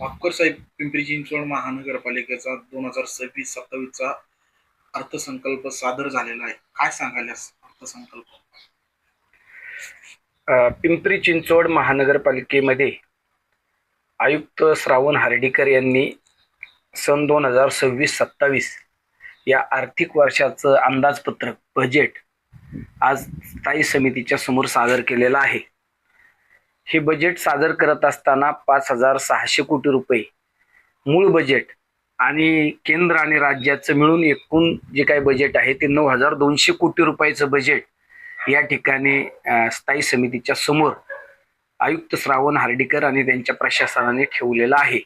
भापकर साहेब, पिंपरी चिंचवड महानगरपालिकेचा 2026-27चा अर्थसंकल्प सादर झालेला आहे. काय सांगाल या अर्थसंकल्प? पिंपरी चिंचवड महानगरपालिकेमध्ये आयुक्त श्रावण हर्डीकर यांनी सन 2026-27 या आर्थिक वर्षाचं अंदाजपत्रक बजेट आज स्थायी समितीच्या समोर सादर केलेलं आहे. हे बजेट सादर करत असताना 5,600 कोटी रुपये मूळ बजेट आणि केंद्र आणि राज्याचं मिळून एकूण जे काही बजेट आहे ते 9,200 कोटी रुपयाचं बजेट या ठिकाणी स्थायी समितीच्या समोर आयुक्त श्रावण हर्डीकर आणि त्यांच्या प्रशासनाने ठेवलेलं आहे.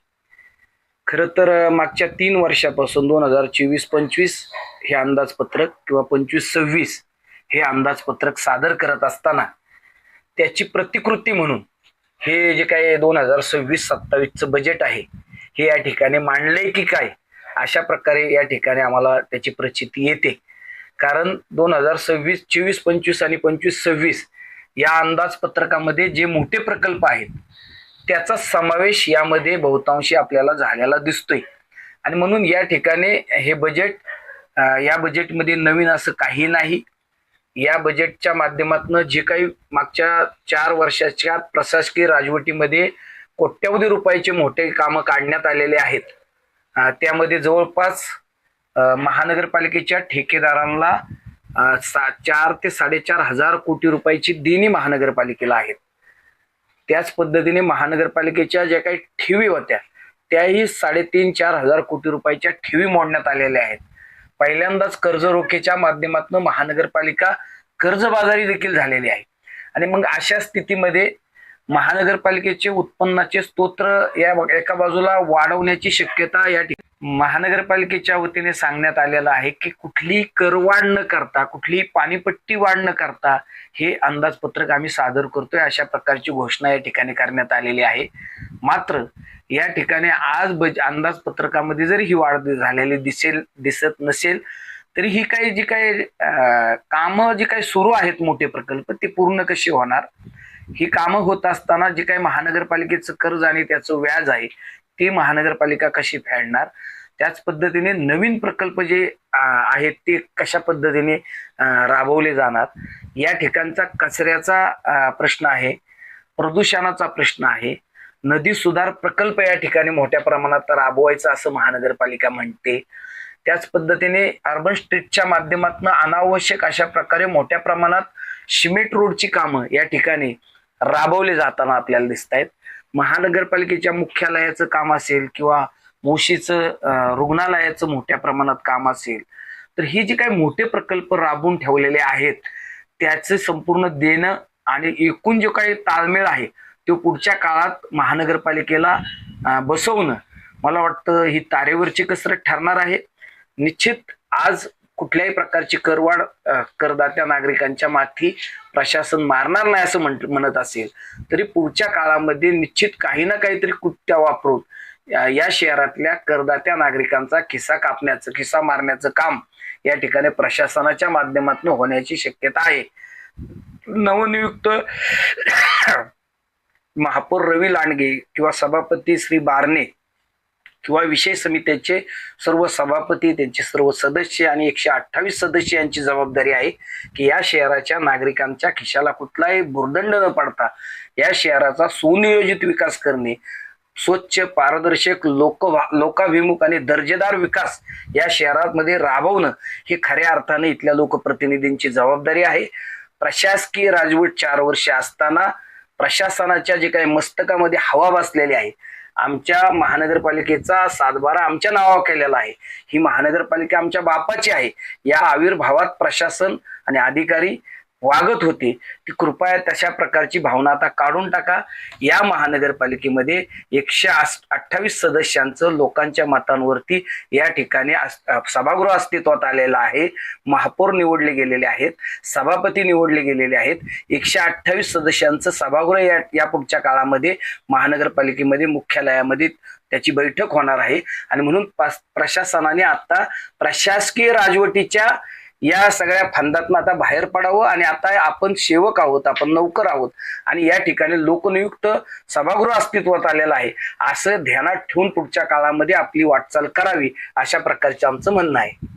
खरं तर मागच्या 3 वर्षापासून 2024-25 हे अंदाजपत्रक किंवा 25-26 हे अंदाजपत्रक सादर करत असताना त्याची प्रतिकृती म्हणून हे जे काही 2026-27चं बजेट आहे हे या ठिकाणी मांडले की काय अशा प्रकारे या ठिकाणी आम्हाला त्याची प्रचिती येते. कारण 2024-25 आणि 25-26 या अंदाजपत्रकामध्ये जे मोठे प्रकल्प आहेत त्याचा समावेश यामध्ये बहुतांशी आपल्याला झालेला दिसतोय आणि म्हणून या ठिकाणी हे बजेट या बजेटमध्ये नवीन असं काही नाही. या बजेटच्या माध्यमातून जे काही मागच्या 4 वर्षाच्या प्रशासकीय राजवटीमध्ये कोट्यवधी रुपयाचे मोठे कामं काढण्यात आलेले आहेत, त्यामध्ये जवळपास महानगरपालिकेच्या ठेकेदारांना 4 ते 4.5 हजार कोटी रुपयाची देणी महानगरपालिकेला आहेत. त्याच पद्धतीने महानगरपालिकेच्या ज्या काही ठेवी होत्या त्याही 3.5-4 हजार कोटी रुपयाच्या ठेवी मोडण्यात आलेल्या आहेत. पहिल्यांदाच कर्ज रोखेच्या माध्यमातून महानगरपालिका कर्जबाजारी देखील झालेली आहे आणि मग अशा स्थितीमध्ये महानगरपालिकेचे उत्पन्नाचे स्तोत्र या एका बाजूला वाढवण्याची शक्यता या महानगरपालिकेच्या वतीने सांगण्यात आलेलं आहे की कुठली करवाढ न करता, कुठली पाणीपट्टी वाढ न करता हे अंदाजपत्रक आम्ही सादर करतोय अशा प्रकारची घोषणा या ठिकाणी करण्यात आलेली आहे. मात्र या ठिकाणी आज अंदाजपत्रकामध्ये जरी ही वाढ झालेली दिसत नसेल तरी ही काही जी काही कामं जी काही सुरू आहेत मोठे प्रकल्प ते पूर्ण कशी होणार, ही कामं होत असताना जे काही महानगरपालिकेचं कर्ज आणि त्याचं व्याज आहे ते महानगरपालिका कशी फेडणार, त्याच पद्धतीने नवीन प्रकल्प जे आहेत ते कशा पद्धतीने राबवले जाणार, या ठिकाणचा कचऱ्याचा प्रश्न आहे, प्रदूषणाचा प्रश्न आहे, नदी सुधार प्रकल्प या ठिकाणी मोठ्या प्रमाणात राबवायचा असं महानगरपालिका म्हणते. त्याच पद्धतीने अर्बन स्ट्रीटच्या माध्यमातून अनावश्यक अशा प्रकारे मोठ्या प्रमाणात सिमेंट रोडची कामं या ठिकाणी राबवले जाताना आपल्याला दिसत आहेत. महानगरपालिकेच्या मुख्यालयाचं काम असेल किंवा मोशीचं रुग्णालयाचं मोठ्या प्रमाणात काम असेल तर ही जी काही मोठे प्रकल्प राबवून ठेवलेले आहेत त्याचे संपूर्ण देणं आणि एकूण जो काही ताळमेळ आहे तो पुढच्या काळात महानगरपालिकेला बसवणं मला वाटतं ही तारेवरची कसरत ठरणार आहे. निश्चित आज कुठल्याही प्रकारची करवाढ करदात्या नागरिकांच्या माथी प्रशासन मारणार नाही असं म्हणत असेल तरी पुढच्या काळामध्ये निश्चित काही ना काहीतरी कुत्त्या वापरून या शहरातल्या करदात्या नागरिकांचा खिसा मारण्याचं काम या ठिकाणी प्रशासनाच्या माध्यमातून होण्याची शक्यता आहे. नवनियुक्त महापौर रवी लांडगे किंवा सभापती श्री बारणे किंवा विषय समितीचे सर्व सभापती, त्यांचे सर्व सदस्य आणि 128 सदस्य यांची जबाबदारी आहे की या शहराच्या नागरिकांच्या खिशाला कुठलाही भुर्दंड न पडता या शहराचा सुनियोजित विकास करणे, स्वच्छ, पारदर्शक, लोकाभिमुख आणि दर्जेदार विकास या शहरामध्ये राबवणं हे खऱ्या अर्थाने इथल्या लोकप्रतिनिधींची जबाबदारी आहे. प्रशासकीय राजवट 4 वर्ष असताना प्रशासनाच्या जे काही मस्तकामध्ये हवा बसलेली आहे, आमच्या महानगरपालिकेचा 7/12 आमच्या नावावर केलेला आहे, ही महानगरपालिका आमच्या बापाची आहे, या आविर्भावात प्रशासन आणि अधिकारी वागत होते की कृपया तशा प्रकारची भावना आता काढून टाका. या महानगरपालिकेमध्ये 128 सदस्यांचं लोकांच्या मतांवरती या ठिकाणी सभागृह अस्तित्वात आलेलं आहे. महापौर निवडले गेलेले आहेत, सभापती निवडले गेलेले आहेत. 128 सदस्यांचं सभागृह या पुढच्या काळामध्ये महानगरपालिकेमध्ये मुख्यालयामध्ये त्याची बैठक होणार आहे आणि म्हणून प्रशासनाने आता प्रशासकीय राजवटीच्या या सगळ्या फंदातनं आता बाहेर पडावं आणि आता आपण सेवक आहोत, आपण नौकर आहोत आणि या ठिकाणी लोकनियुक्त सभागृह अस्तित्वात आलेलं आहे असं ध्यानात ठेवून पुढच्या काळामध्ये आपली वाटचाल करावी, अशा प्रकारचं आमचं म्हणणं आहे.